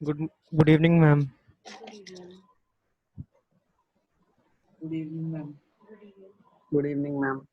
Good evening, ma'am. Good evening, ma'am. Good evening, ma'am.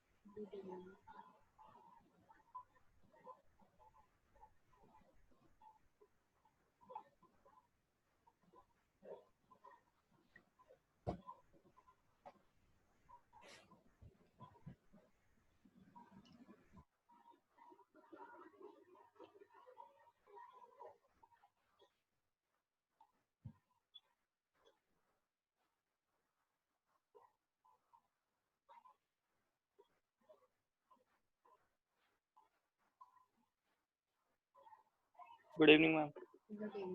Good evening, ma'am. Good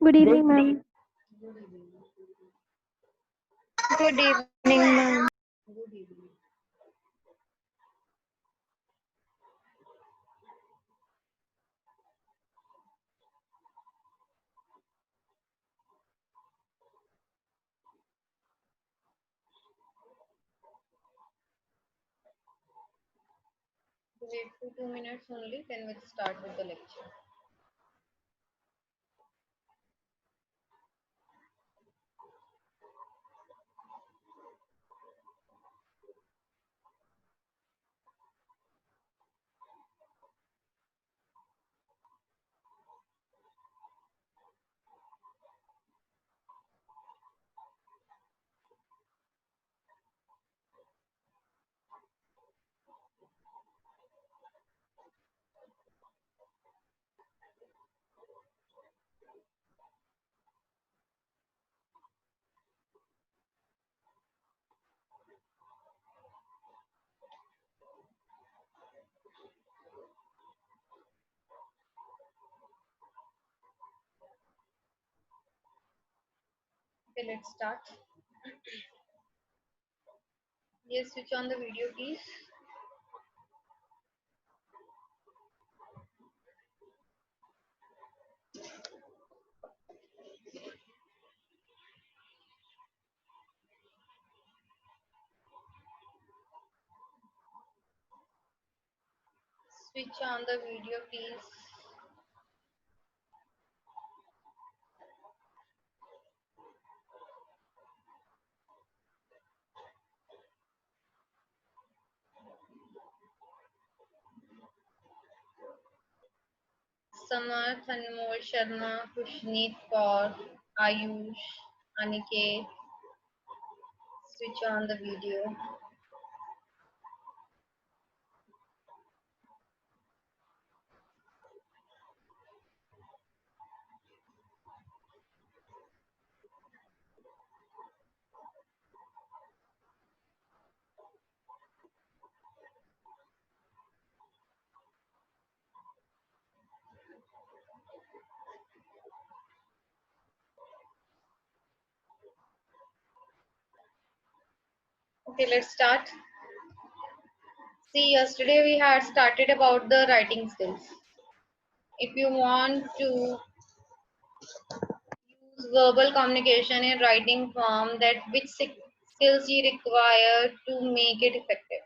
Good evening, ma'am. Good evening, ma'am. Wait for 2 minutes only, then we'll start with the lecture. Okay, let's start. Yes, switch on the video, please. Switch on the video, please. Samarth, Anmol Sharma, Kushneet Kaur, Ayush, Aniket. Switch on the video. Okay, let's start. See, yesterday we had started about the writing skills. If you want to use verbal communication in writing form, that which skills you require to make it effective.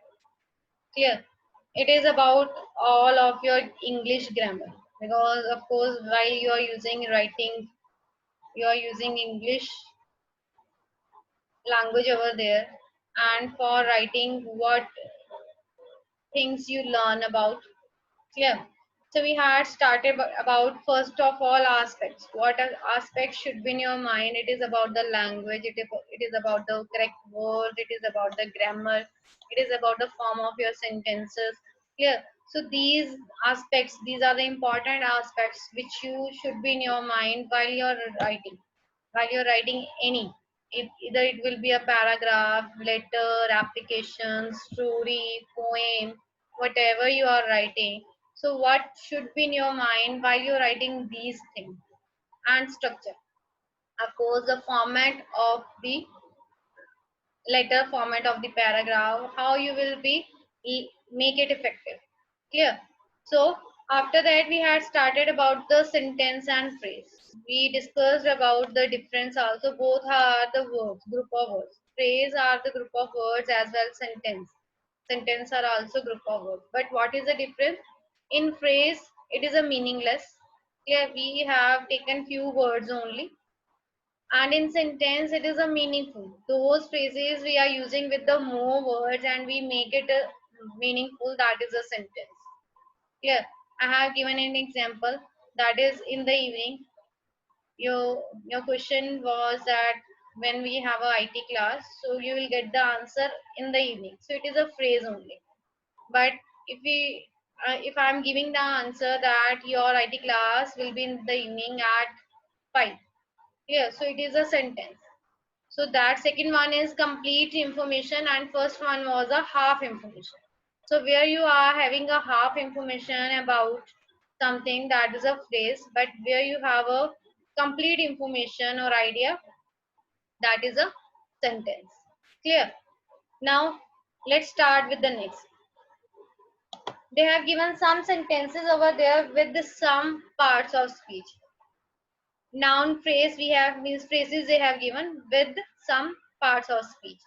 Clear? It is about all of your English grammar, because of course while you are using writing, you are using English language over there, and for writing what things you learn about. Clear? So we had started about first of all aspects. What aspects should be in your mind? It is about the language. It is about the correct words. It is about the grammar. It is about the form of your sentences. Clear? So these aspects, these are the important aspects which you should be in your mind while you're writing. While you're writing any, either it will be a paragraph, letter, application, story, poem, whatever you are writing. So what should be in your mind while you're writing these things? And structure. Of course, the format of the letter, format of the paragraph, how you will be make it effective. Clear? So after that we had started about the sentence and phrase. We discussed about the difference also. Both are the words, group of words. Phrase are the group of words as well sentence. Sentence are also group of words. But what is the difference? In phrase, it is a meaningless. Here we have taken few words only, and in sentence it is a meaningful. Those phrases we are using with the more words and we make it a meaningful, that is a sentence. Here I have given an example, that is in the evening. Your question was that when we have a IT class, so you will get the answer in the evening, so it is a phrase only. But if I'm giving the answer that your IT class will be in the evening at 5, yeah, so it is a sentence. So that second one is complete information and first one was a half information. So where you are having a half information about something, that is a phrase, but where you have a complete information or idea, that is a sentence. Clear? Now let's start with the next. They have given some sentences over there with the some parts of speech. Noun phrase we have means phrases they have given with some parts of speech.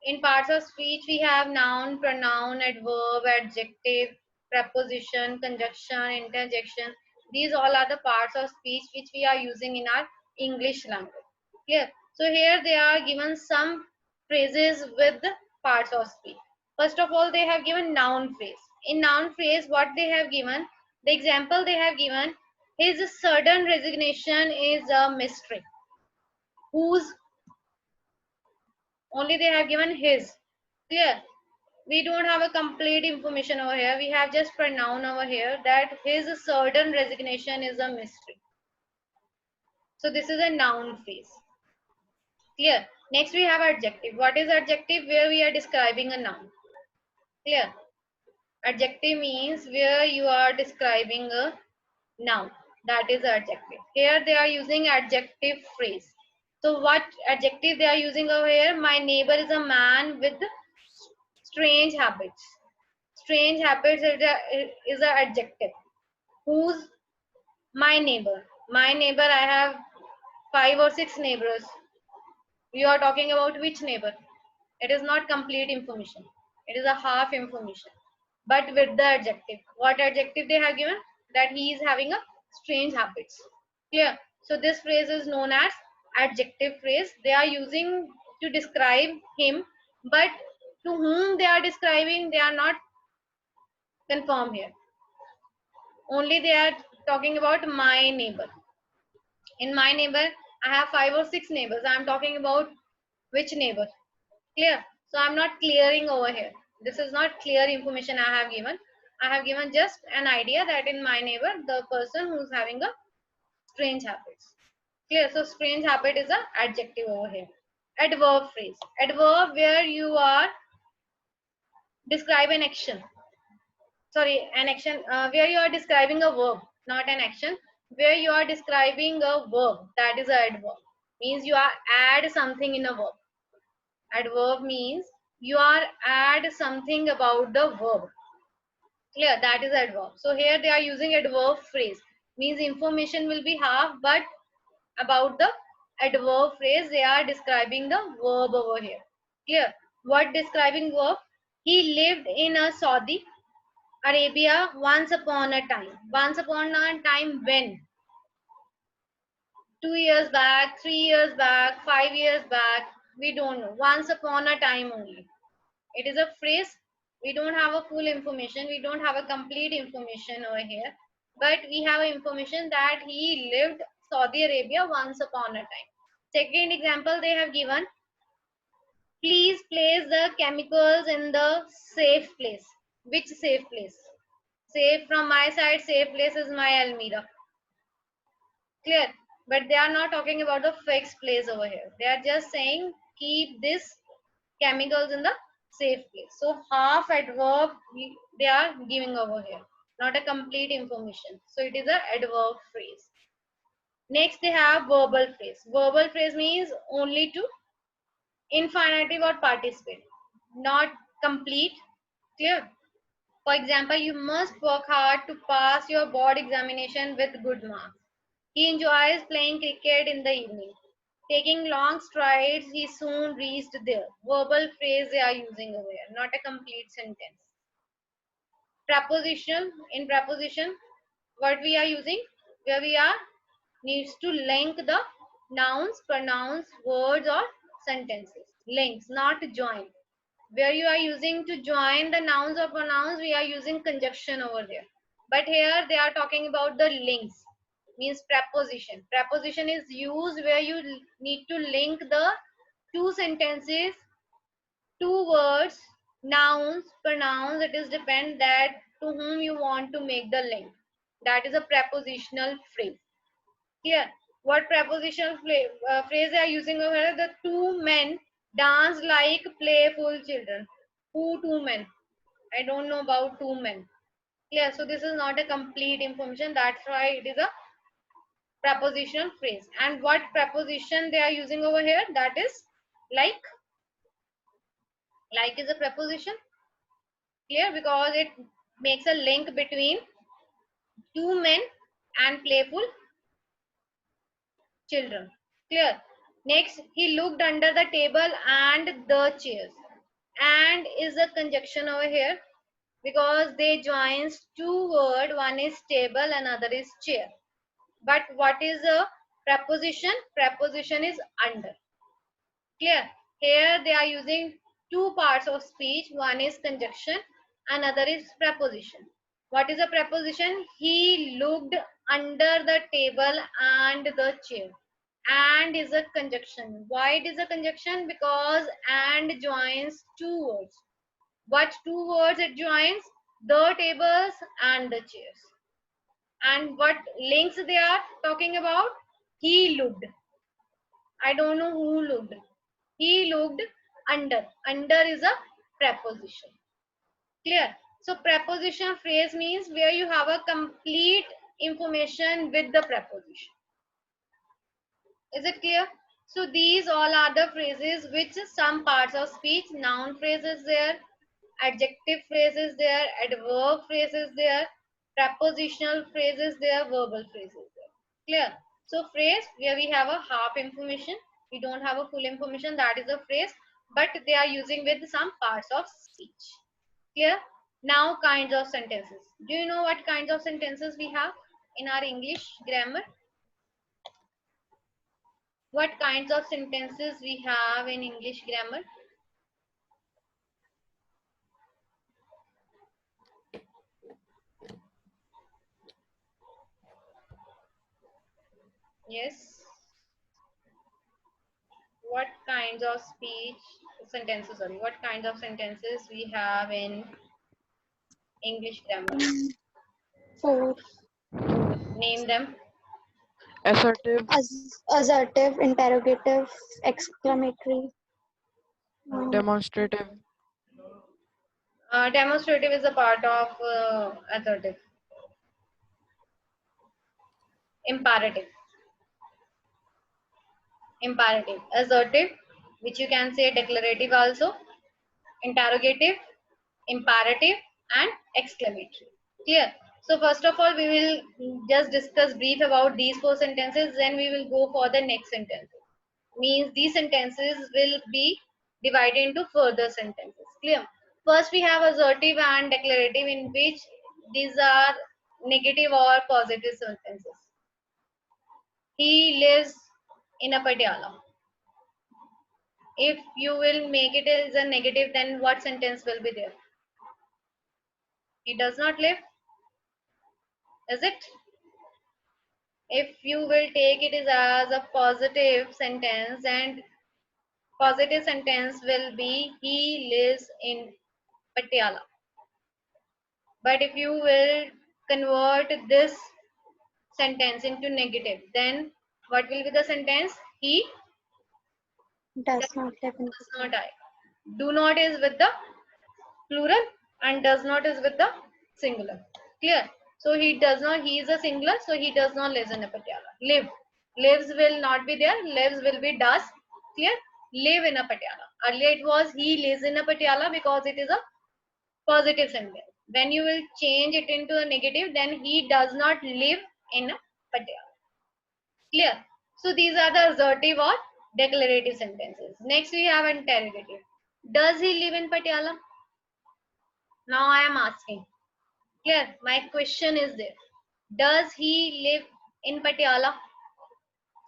In parts of speech we have noun, pronoun, adverb, adjective, preposition, conjunction, interjection. These all are the parts of speech which we are using in our English language. Clear? So here they are given some phrases with parts of speech. First of all, they have given noun phrase. In noun phrase, what they have given, the example they have given, his sudden resignation is a mystery. Whose? Only they have given his. Clear? We don't have a complete information over here. We have just pronoun over here that his sudden resignation is a mystery. So this is a noun phrase. Clear? Next we have adjective. What is adjective? Where we are describing a noun. Clear? Adjective means where you are describing a noun, that is adjective. Here they are using adjective phrase. So what adjective they are using over here? My neighbor is a man with strange habits. Strange habits is a adjective. Who's my neighbor? My neighbor, I have 5 or 6 neighbors. You are talking about which neighbor? It is not complete information. It is a half information. But with the adjective. What adjective they have given? That he is having a strange habits. Clear? So this phrase is known as adjective phrase. They are using to describe him, but to whom they are describing, they are not confirmed here. Only they are talking about my neighbor. In my neighbor, I have 5 or 6 neighbors. I am talking about which neighbor? Clear? So I'm not clearing over here. This is not clear information I have given. I have given just an idea that in my neighbor, the person who's having a strange habits. Clear? So strange habit is an adjective over here. Adverb phrase. Adverb where you are describe an action. Sorry, an action where you are describing a verb, not an action. Where you are describing a verb, that is an adverb. Means you are add something in a verb. Adverb means you are add something about the verb. Clear? That is adverb. So here they are using adverb phrase. Means information will be half, but about the adverb phrase they are describing the verb over here. Clear? What describing verb? He lived in a Saudi Arabia once upon a time. Once upon a time when? 2 years back, 3 years back, 5 years back. We don't know. Once upon a time only. It is a phrase. We don't have a full information. We don't have a complete information over here. But we have information that he lived Saudi Arabia once upon a time. Second example they have given. Please place the chemicals in the safe place. Which safe place? Safe from my side, safe place is my Almira. Clear? But they are not talking about the fixed place over here. They are just saying keep this chemicals in the safe place. So half adverb they are giving over here, not a complete information. So it is a adverb phrase. Next, they have verbal phrase. Verbal phrase means only to infinitive or participle, not complete. Clear? For example, you must work hard to pass your board examination with good marks. He enjoys playing cricket in the evening. Taking long strides, he soon reached there. Verbal phrase they are using over here, not a complete sentence. Preposition, in preposition, what we are using, where we are needs to link the nouns, pronouns, words or sentences. Links, not join. Where you are using to join the nouns or pronouns, we are using conjunction over there. But here they are talking about the links, means preposition. Preposition is used where you need to link the two sentences, two words, nouns, pronouns. It is depend that to whom you want to make the link. That is a prepositional phrase. Here, what prepositional phrase they are using over here? The two men dance like playful children. Who two men? I don't know about two men. Yeah, so this is not a complete information. That's why it is a prepositional phrase. And what preposition they are using over here? That is like. Like is a preposition. Clear? Because it makes a link between two men and playful children. Clear? Next, he looked under the table and the chairs. And is a conjunction over here because they joins two words. One is table, another is chair. But what is a preposition? Preposition is under. Clear? Here they are using two parts of speech. One is conjunction, another is preposition. What is a preposition? He looked under the table and the chair. And is a conjunction. Why it is a conjunction? Because and joins two words. What two words it joins? The tables and the chairs. And what links they are talking about? He looked. I don't know who looked. He looked under. Under is a preposition. Clear? So preposition phrase means where you have a complete information with the preposition. Is it clear? So these all are the phrases which some parts of speech, noun phrases there, adjective phrases there, adverb phrases there, prepositional phrases there, verbal phrases there. Clear? So phrase where we have a half information, we don't have a full information, that is a phrase, but they are using with some parts of speech. Clear? Now kinds of sentences. Do you know what kinds of sentences we have in our English grammar? What kinds of sentences we have in English grammar? Yes. What kinds of sentences, sorry, what kinds of sentences we have in English grammar? Four. Name them. Assertive. Assertive, interrogative, exclamatory. Demonstrative. Demonstrative is a part of assertive. Imperative. Imperative. Assertive, which you can say declarative also. Interrogative, imperative, and exclamatory. Clear? So first of all, we will just discuss brief about these four sentences, then we will go for the next sentence. Means these sentences will be divided into further sentences. Clear? First we have assertive and declarative, in which these are negative or positive sentences. He lives in a Patiala. If you will make it as a negative, then what sentence will be there? He does not live. Is it? If you will take it as a positive sentence, and positive sentence will be he lives in Patiala. But if you will convert this sentence into negative, then what will be the sentence? He Does not live in. does not die. Do not is with the plural and does not is with the singular. Clear? So he does not, he is a singular, so he does not live in a Patiala. Live. Lives will not be there. Lives will be does. Clear? Live in a Patiala. Earlier it was he lives in a Patiala because it is a positive sentence. When you will change it into a negative, then he does not live in a Patiala. Clear? So these are the assertive or declarative sentences. Next we have interrogative. Does he live in Patiala? Now I am asking. Clear? My question is there. Does he live in Patiala?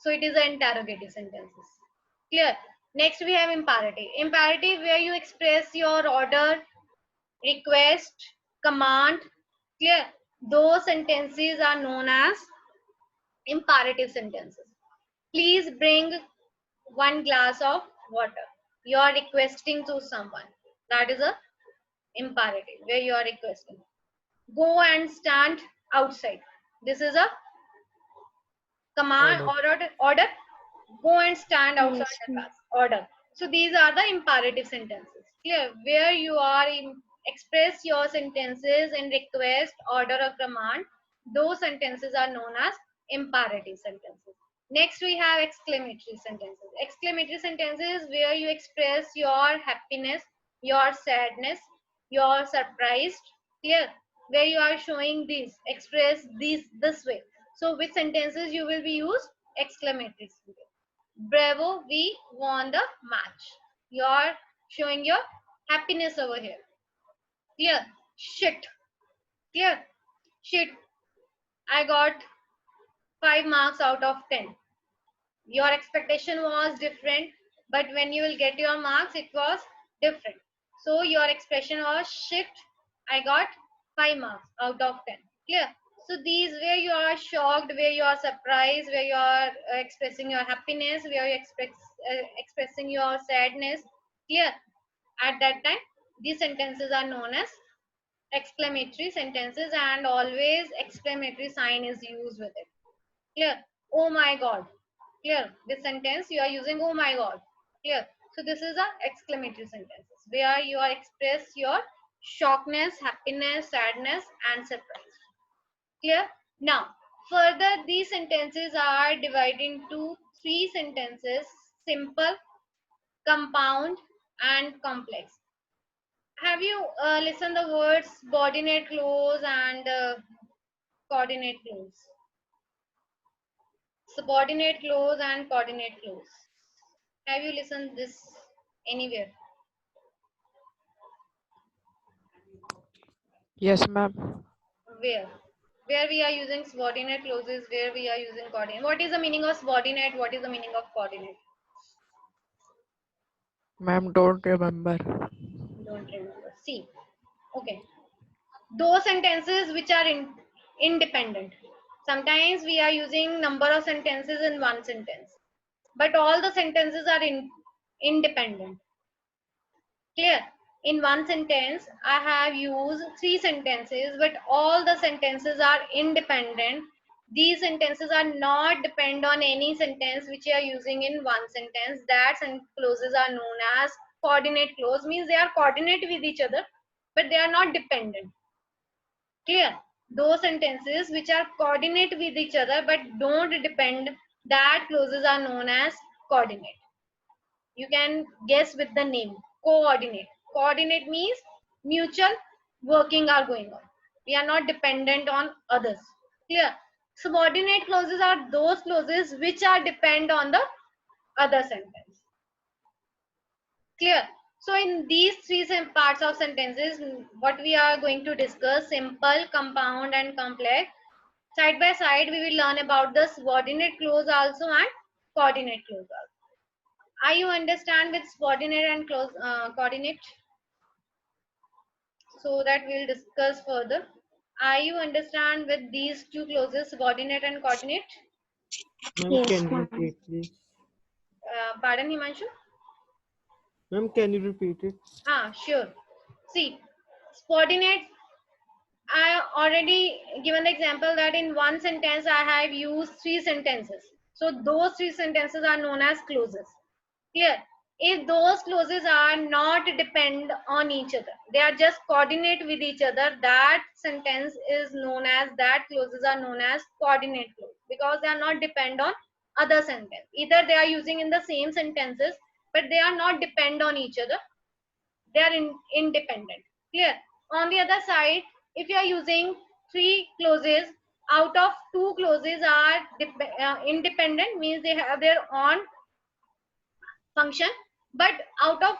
So it is an interrogative sentences. Clear? Next we have imperative. Imperative where you express your order, request, command. Clear? Those sentences are known as imperative sentences. Please bring 1 glass of water. You are requesting to someone. That is a imperative where you are requesting. Go and stand outside. This is a command order. Go and stand outside Yes, the ma'am. class. Order. So these are the imperative sentences. Clear? Where you are express your sentences in request, order, or command. Those sentences are known as imperative sentences. Next we have exclamatory sentences. Exclamatory sentences where you express your happiness, your sadness, your surprise. Clear? Where you are showing this, express this way. So which sentences you will be used? Exclamatory sentence. Bravo, we won the match. You are showing your happiness over here. Clear? Shit. Clear? Shit. I got 5 marks out of 10. Your expectation was different, but when you will get your marks, it was different. So your expression was shit. I got 5 marks out of 10. Clear? So these where you are shocked, where you are surprised, where you are expressing your happiness, where you expressing your sadness. Clear? At that time, these sentences are known as exclamatory sentences, and always exclamatory sign is used with it. Clear? Oh my God. Clear? This sentence you are using oh my God. Clear? So this is a exclamatory sentences where you are express your shockness, happiness, sadness, and surprise. Clear? Now, further these sentences are divided into 3 sentences: simple, compound, and complex. Have you listened the words subordinate clause and coordinate clause? Subordinate clause and coordinate clause. Have you listened this anywhere? Yes, ma'am. Where? Where we are using subordinate clauses, where we are using coordinate. What is the meaning of subordinate? What is the meaning of coordinate? Ma'am, don't remember. Don't remember. See. Okay. Those sentences which are independent. Sometimes we are using number of sentences in one sentence, but all the sentences are independent. Clear? In one sentence, I have used 3 sentences, but all the sentences are independent. These sentences are not depend on any sentence which you are using in one sentence. That clauses are known as coordinate clause. Means they are coordinate with each other, but they are not dependent. Clear? Those sentences which are coordinate with each other but don't depend, that clauses are known as coordinate. You can guess with the name coordinate. Coordinate means mutual working are going on. We are not dependent on others. Clear? Subordinate clauses are those clauses which are depend on the other sentence. Clear? So in these 3 parts of sentences, what we are going to discuss: simple, compound, and complex. Side by side, we will learn about the subordinate clause also and coordinate clause also. Are you understand with subordinate and clause coordinate? So that we'll discuss further. Are you understand with these 2 clauses, subordinate and coordinate? Ma'am, Yes, can you ma'am. repeat, please? Pardon, Himanshu? Ma'am, can you repeat it? Sure. See, subordinate, I already given the example that in one sentence I have used 3 sentences. So those 3 sentences are known as clauses. Clear? If those clauses are not depend on each other, they are just coordinate with each other, that sentence is known as, that clauses are known as coordinate clause, because they are not depend on other sentence. Either they are using in the same sentences, but they are not depend on each other. They are independent. Clear? On the other side, if you are using three clauses, out of two clauses are independent, means they have their own function, but out of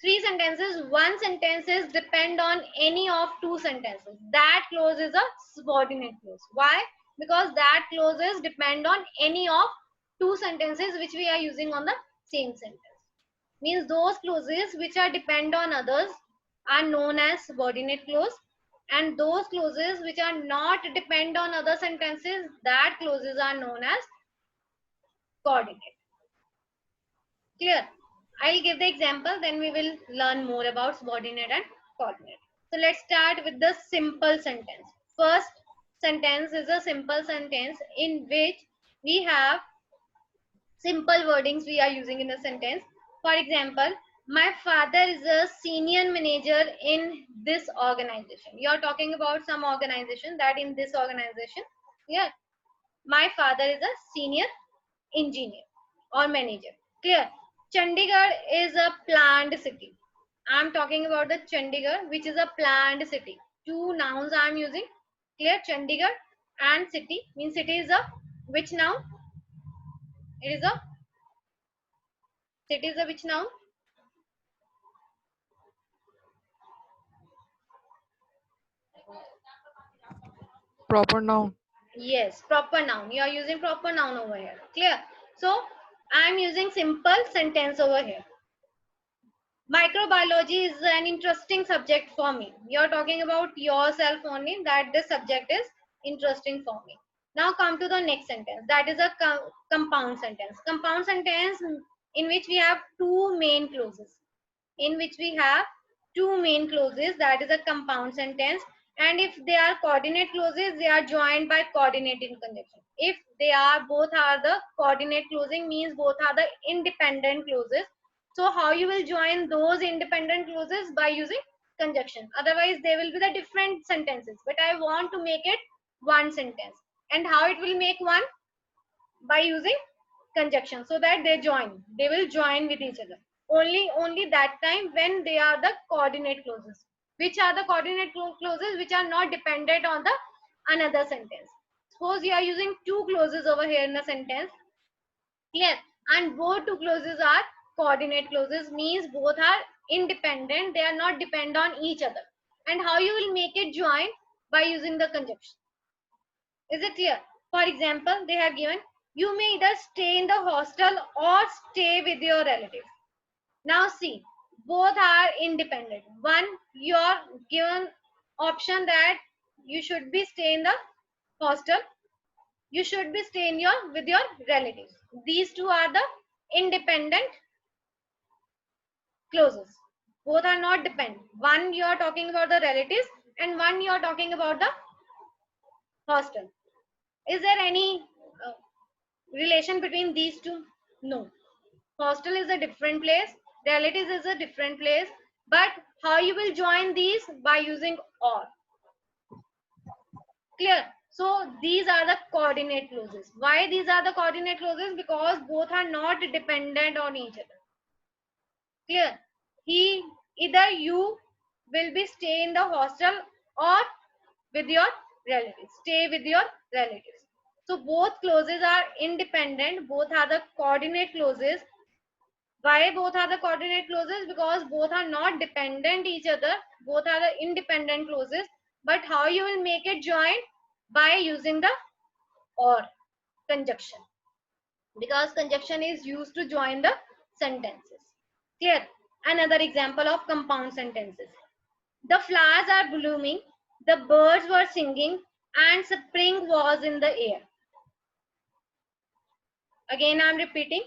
three sentences, one sentences depend on any of two sentences. That clause is a subordinate clause. Why? Because that clauses depend on any of two sentences which we are using on the same sentence. Means those clauses which are depend on others are known as subordinate clause, and those clauses which are not depend on other sentences, that clauses are known as coordinate. Clear? I'll give the example, then we will learn more about subordinate and coordinate. So let's start with the simple sentence. First sentence is a simple sentence in which we have simple wordings we are using in a sentence. For example, my father is a senior manager in this organization. You are talking about some organization, that in this organization, yeah, my father is a senior engineer or manager. Clear? Chandigarh is a planned city. I'm talking about the Chandigarh, which is a planned city. Two nouns I'm using. Clear? Chandigarh and city. Means city is a which noun? It is a city is a which noun? Proper noun. Yes, proper noun. You are using proper noun over here. Clear? So I'm using simple sentence over here. Microbiology is an interesting subject for me. You're talking about yourself only, that this subject is interesting for me. Now come to the next sentence. That is a compound sentence. Compound sentence in which we have two main clauses. In which we have two main clauses, that is a compound sentence. And if they are coordinate clauses, they are joined by coordinate in conjunction. If they are both are the coordinate clausing, means both are the independent clauses. So how you will join those independent clauses? By using conjunction. Otherwise they will be the different sentences, but I want to make it one sentence. And how it will make one? By using conjunction, so that they will join with each other. Only that time when they are the coordinate clauses. Which are the coordinate clauses? Which are not dependent on the another sentence. Suppose you are using two clauses over here in a sentence. Clear? And both two clauses are coordinate clauses, means both are independent, they are not depend on each other. And how you will make it join? By using the conjunction. Is it clear? For example, they have given, you may either stay in the hostel or stay with your relatives. Now see, both are independent. One, you're given option that you should be stay in the hostel, you should be staying with your relatives. These two are the independent clauses. Both are not dependent. One you are talking about the relatives, and one you are talking about the hostel. Is there any relation between these two? No. Hostel is a different place, relatives is a different place, but how you will join these? By using or. Clear? So these are the coordinate clauses. Why these are the coordinate clauses? Because both are not dependent on each other. Clear? Either you will be stay in the hostel or with your relatives. Stay with your relatives. So both clauses are independent. Both are the coordinate clauses. Why both are the coordinate clauses? Because both are not dependent each other. Both are the independent clauses. But how you will make it join? By using the or conjunction. Because conjunction is used to join the sentences. Clear? Another example of compound sentences. The flowers are blooming, the birds were singing, and spring was in the air. Again I am repeating.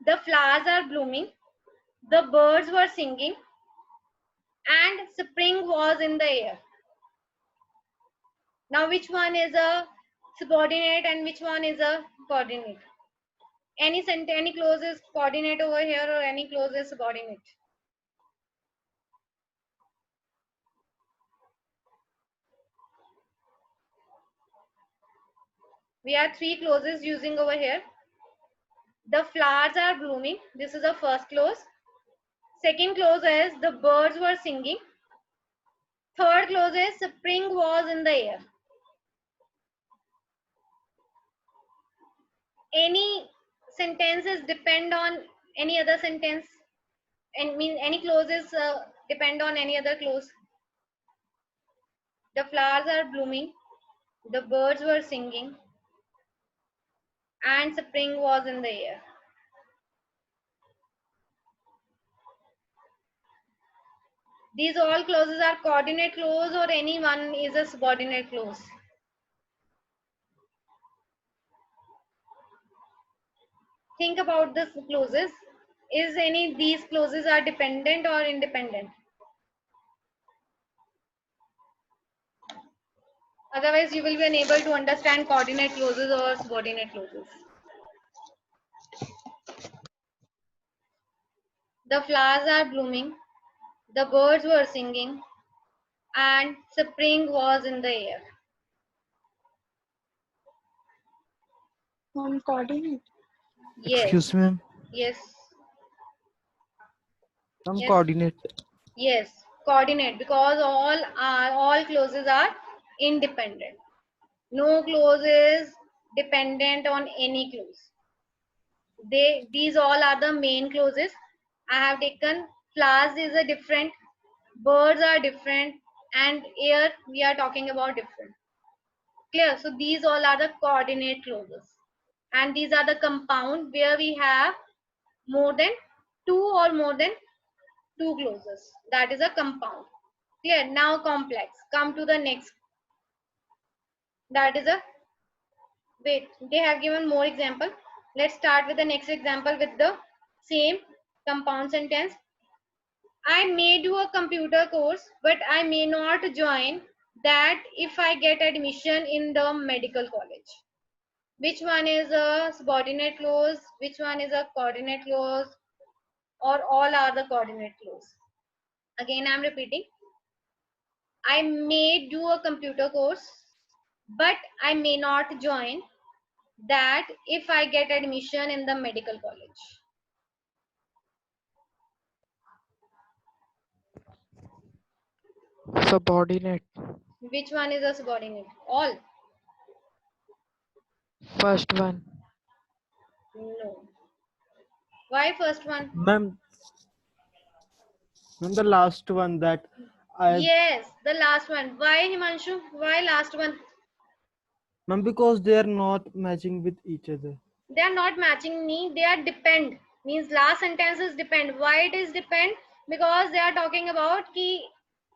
The flowers are blooming, the birds were singing, and spring was in the air. Now which one is a subordinate and which one is a coordinate? Any clause is coordinate over here, or any clause is subordinate? We have three clauses using over here. The flowers are blooming. This is the first clause. Second clause is the birds were singing. Third clause is spring was in the air. Any sentences depend on any other sentence, and mean any clauses depend on any other clause. The flowers are blooming, the birds were singing, and spring was in the air. These all clauses are coordinate clause, or any one is a subordinate clause. Think about the clauses. Is any these clauses are dependent or independent? Otherwise, you will be unable to understand coordinate clauses or subordinate clauses. The flowers are blooming, the birds were singing, and spring was in the air. Coordinate. Yes. Excuse me, ma'am. Yes. Ma'am, Yes. coordinate. Yes. Coordinate, because all clauses are independent. No clause is dependent on any clause. These all are the main clauses. I have taken flowers is a different, birds are different, and air we are talking about different. Clear? So these all are the coordinate clauses, and these are the compound where we have more than two or more than two clauses. That is a compound. Clear? Now complex. Come to the next. That is a, wait, they have given more example. Let's start with the next example with the same compound sentence. I may do a computer course, but I may not join that if I get admission in the medical college. Which one is a subordinate clause? Which one is a coordinate clause? Or all are the coordinate clause? Again, I'm repeating. I may do a computer course, but I may not join that if I get admission in the medical college. Subordinate. Which one is a subordinate? All? First one. No. Why first one? Ma'am, the last one that I, Yes, the last one. Why, Himanshu? Why last one? ma'am, because they are not matching with each other. They are not matching me. They are depend. Means last sentences depend. Why it is depend? Because they are talking about ki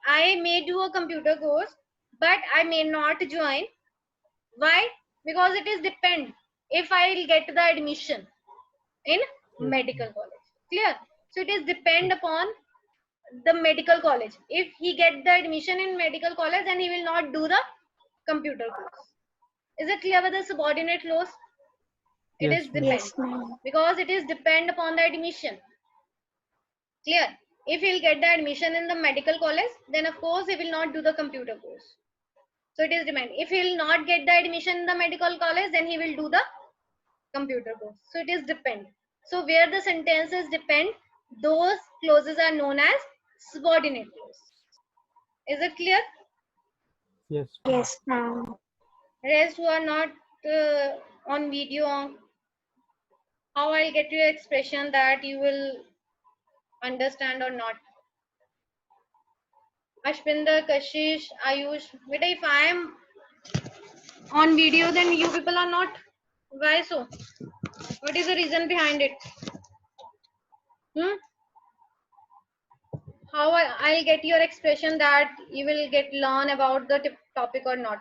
I may do a computer course, but I may not join. Why? Because it is depend if I will get the admission in medical college. Clear? So it is depend upon the medical college. If he get the admission in medical college, then he will not do the computer course. Is it clear with the subordinate clause? It Yes, is ma'am. depend, Yes, ma'am. because it is depend upon the admission. Clear? If he'll get the admission in the medical college, then of course he will not do the computer course. So it is depend. If he'll not get the admission in the medical college, then he will do the computer course. So it is depend. So where the sentences depend, those clauses are known as subordinate clause. Is it clear? Yes. Yes, ma'am. Rest who are not on video, how I'll get your expression that you will understand or not. Ashpinder, Kashish, Ayush, but if I am on video, then you people are not. Why so? What is the reason behind it? How I'll get your expression that you will get learn about the topic or not?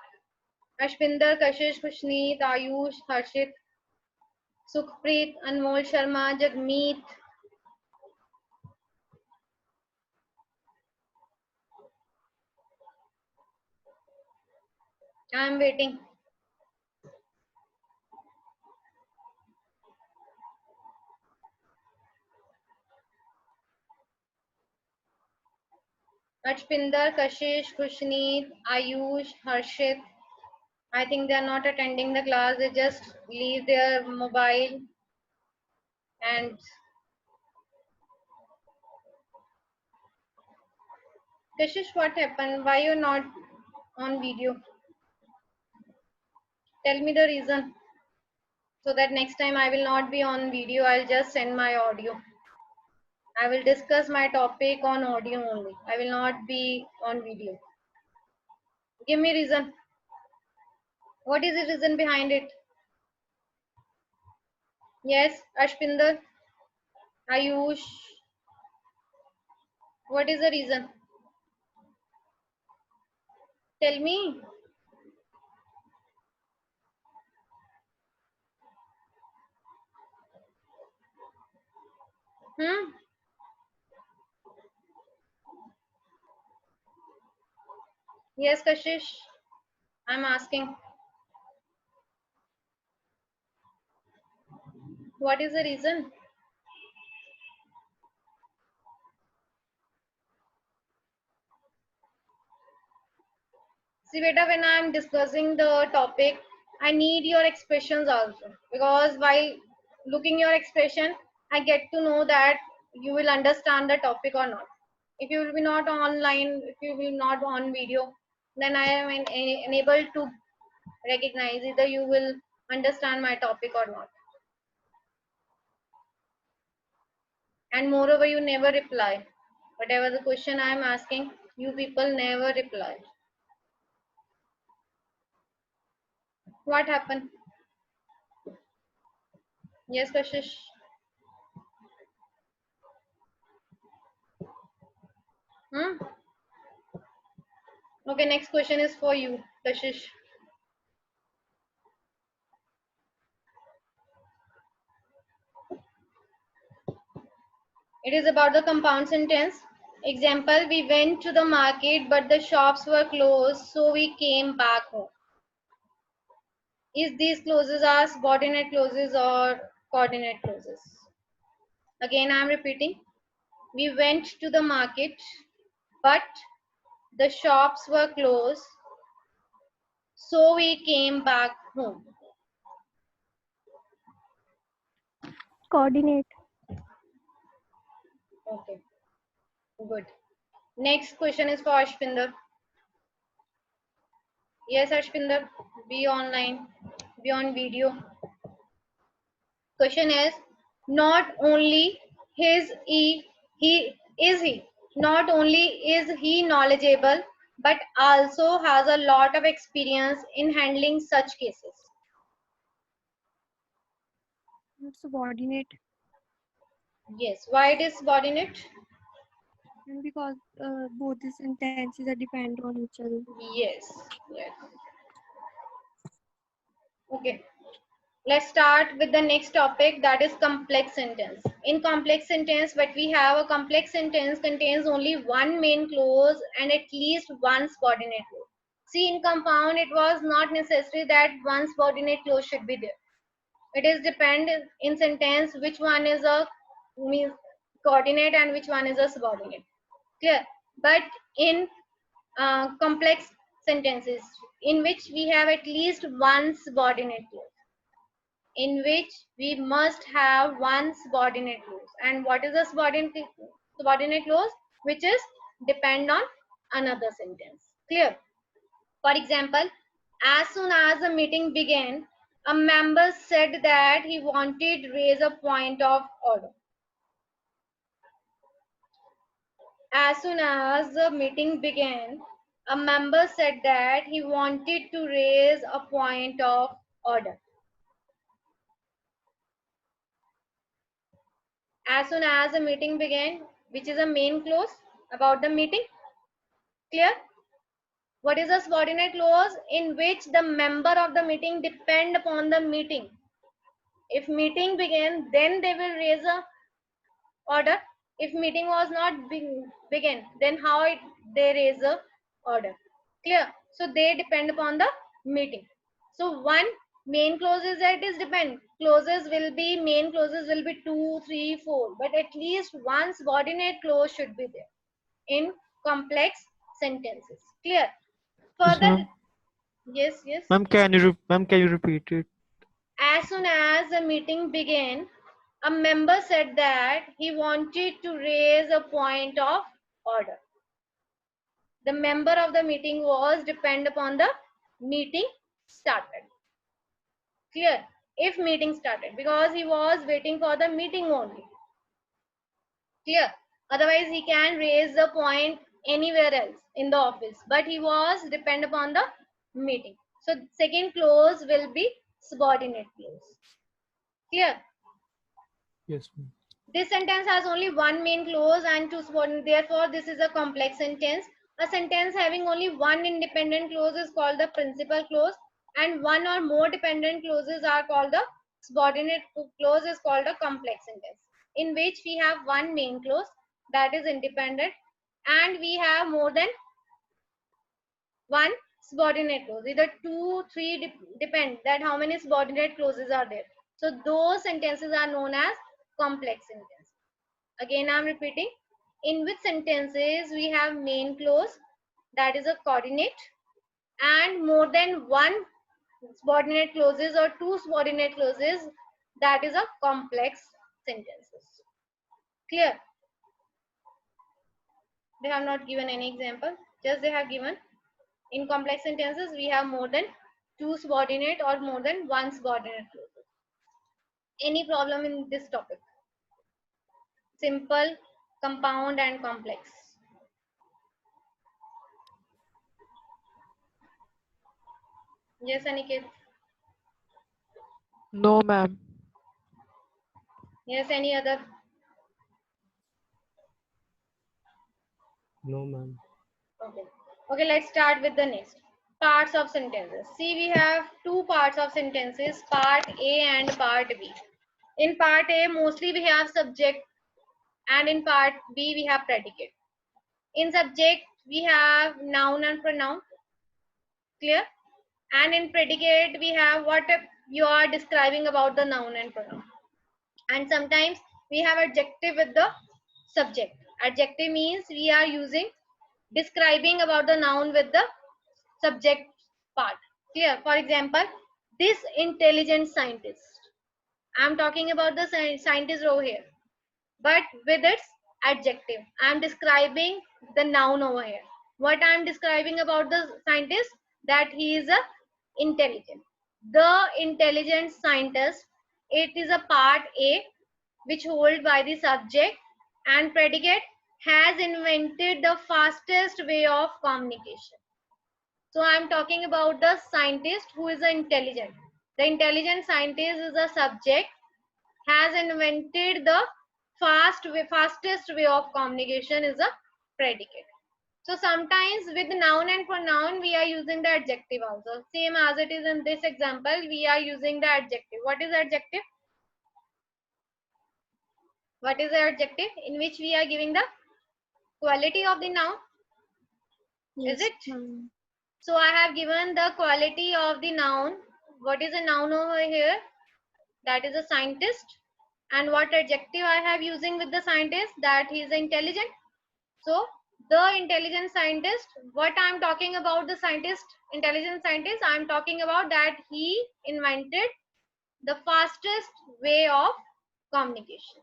Ashpinder, Kashish, Kushneet, Ayush, Harshit, Sukhpreet, Anmol Sharma, Jagmeet. I am waiting. Ashpinder, Kashish, Kushneet, Ayush, Harshit. I think they are not attending the class. They just leave their mobile. And Kashish, what happened? Why you're not on video? Tell me the reason, so that next time I will not be on video. I'll just send my audio. I will discuss my topic on audio only. I will not be on video. Give me reason. What is the reason behind it? Yes, Ashpinder, Ayush. What is the reason? Tell me. Hmm? Yes, Kashish. I'm asking. What is the reason? See, beta, when I'm discussing the topic, I need your expressions also, because while looking your expression, I get to know that you will understand the topic or not. If you will be not online, if you will not on video, then I am unable to recognize either you will understand my topic or not. And moreover, you never reply. Whatever the question I am asking, you people never reply. What happened? Yes, Kashish. Hmm? Okay, next question is for you, Kashish. It is about the compound sentence. Example, we went to the market but the shops were closed, so we came back home. Is these clauses are subordinate clauses or coordinate clauses? Again, I am repeating. We went to the market but the shops were closed, so we came back home. Coordinate. Okay, good. Next question is for Ashpinder. Yes, Ashpinder, be online, be on video. Question is, not only he not only is he knowledgeable, but also has a lot of experience in handling such cases. Subordinate. Yes, why it is subordinate? And because both the sentences are depend on each other. Yes, yes. Okay. Let's start with the next topic, that is complex sentence. In complex sentence, what we have, a complex sentence contains only one main clause and at least one subordinate clause. See, in compound, it was not necessary that one subordinate clause should be there. It is depend in sentence which one is a means coordinate and which one is a subordinate. Clear? But in complex sentences, in which we have at least one subordinate clause, in which we must have one subordinate clause. And what is a subordinate clause? Which is depend on another sentence. Clear? For example, as soon as the meeting began, a member said that he wanted to raise a point of order. As soon as the meeting began, a member said that he wanted to raise a point of order. As soon as the meeting began, which is a main clause about the meeting. Clear? What is a subordinate clause? In which the member of the meeting depend upon the meeting. If meeting began, then they will raise a order. If meeting was not begin, then how they raise a order. Clear? So they depend upon the meeting. So one main clause is that is depend. Main clauses will be 2, 3, 4, but at least one subordinate clause should be there in complex sentences. Clear? Yes, Further, ma'am. yes. Ma'am, can you repeat it? As soon as the meeting began, A member said that he wanted to raise a point of order. The member of the meeting was depend upon the meeting started. Clear? If meeting started, because he was waiting for the meeting only. Clear? Otherwise, he can raise the point anywhere else in the office, but he was depend upon the meeting. So second clause will be subordinate clause. Clear? Yes, ma'am. This sentence has only one main clause and two subordinate. Therefore, this is a complex sentence. A sentence having only one independent clause is called the principal clause, and one or more dependent clauses are called the subordinate clause is called a complex sentence, in which we have one main clause that is independent, and we have more than one subordinate clause. Either two, three, depend that how many subordinate clauses are there. So those sentences are known as complex sentences. Again, I'm repeating. In which sentences we have main clause, that is a coordinate, and more than one subordinate clauses or two subordinate clauses, that is a complex sentences. Clear? They have not given any example, just they have given in complex sentences we have more than two subordinate or more than one subordinate clauses. Any problem in this topic? Simple, compound and complex. Yes, Aniket. No, ma'am. Yes, any other? No, ma'am. Okay. Okay, let's start with the next. Parts of sentences. See, we have two parts of sentences, part A and part B. In part A, mostly we have subject, and in part B, we have predicate. In subject, we have noun and pronoun. Clear? And in predicate, we have what you are describing about the noun and pronoun. And sometimes we have adjective with the subject. Adjective means we are using describing about the noun with the subject part. Clear? For example, this intelligent scientist. I'm talking about the scientist over here, but with its adjective. I'm describing the noun over here. What I'm describing about the scientist, that he is a intelligent. The intelligent scientist, it is a part A which hold by the subject, and predicate has invented the fastest way of communication. So I'm talking about the scientist who is intelligent. The intelligent scientist is a subject, has invented the fastest way of communication is a predicate. So sometimes with noun and pronoun we are using the adjective also. Same as it is in this example, we are using the adjective. What is adjective? What is the adjective? In which we are giving the quality of the noun. Yes, Is it? ma'am. So I have given the quality of the noun. What is a noun over here? That is a scientist. And what adjective I have using with the scientist? That he is intelligent. So the intelligent scientist, what I am talking about the scientist, intelligent scientist, I am talking about that he invented the fastest way of communication.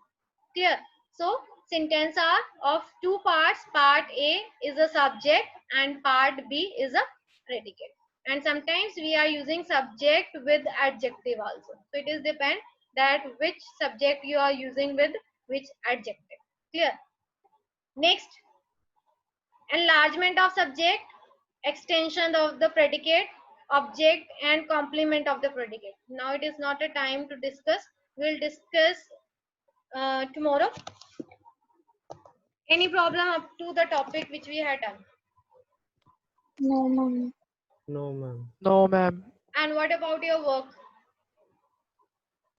Clear? So sentence are of two parts. Part A is a subject and part B is a predicate. And sometimes we are using subject with adjective also. So it is depend that which subject you are using with which adjective. Clear? Next, enlargement of subject, extension of the predicate, object and complement of the predicate. Now it is not a time to discuss. We'll discuss tomorrow. Any problem up to the topic which we had done? No, ma'am. No, ma'am. No, ma'am. And what about your work?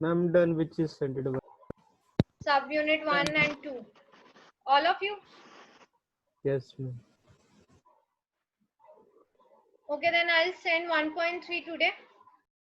Ma'am, done which is sent it. Subunit 1 and 2. All of you? Yes, ma'am. Okay, then I'll send 1.3 today.